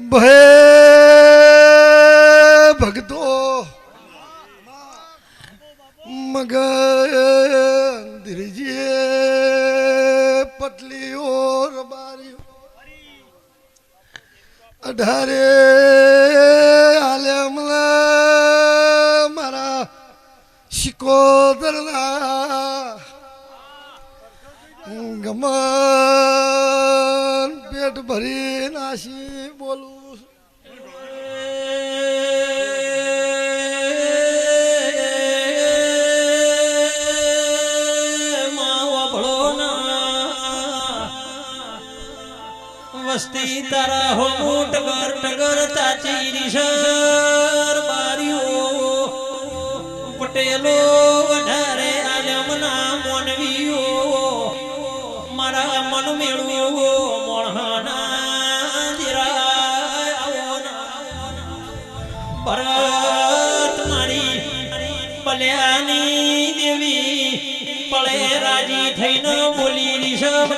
ભય ભગતો મગંદરજીએ પટલીઓ રબારીઓ અઢારે આલેમલા મારા શિકોદરના ગમન પેટ ભરી નાસી બોલું વસ્તી તારા હો ટગર ટગર ચાચી રીસર બારીઓ પટેલો વધારે આલમના મોનવીઓ મારા મન મેળવો મોણહાના જીરા ભરત મારી પલ્યાની દેવી પળે રાજી થઈને બોલી રીસબ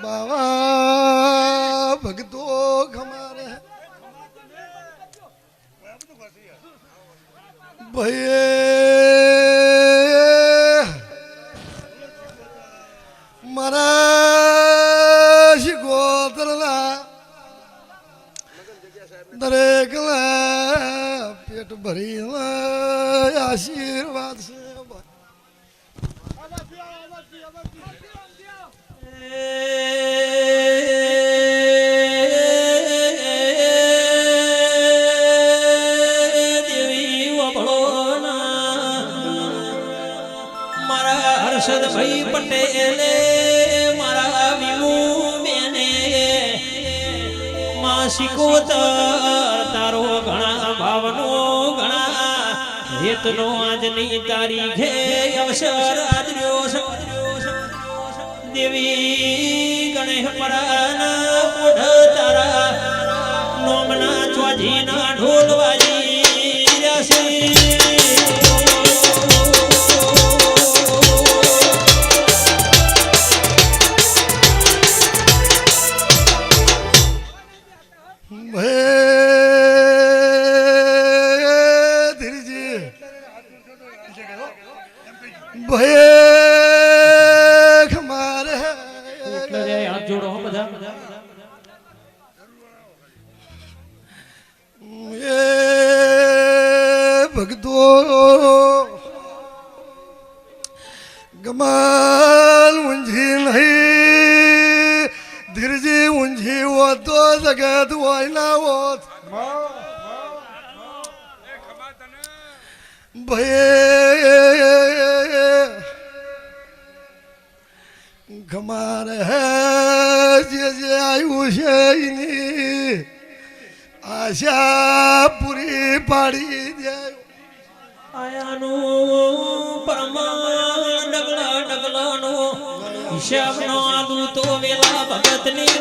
બાવા ભગતો ખમારે ભય મારા શિકોતરના દરેક પેટ ભરી આશીર્વાદ છે હર્ષદભાઈ પટેલે મારા વિમુ બેને માં શિકોતર તારો ઘણા ભાવનો ઘણા હેતનો આજની તારીખે અવસર આદર્યો દેવી ગણેશ પરાના પોઢ તારા નોમના ચોજીના ઢોલ વાજી રહ્યા ભગતો ગમાલ ઊંઝી નહીં ધીરજી ઊંઝી હોત તો જગત હોય ના હોત ભય ગમાર હે જે આવ્યું છે એની આશા પૂરી પાડી દે આયાનું પ્રમાણ ડગલા ડગલાનો હિસાબ નો આદુ તો વેલા ભગતની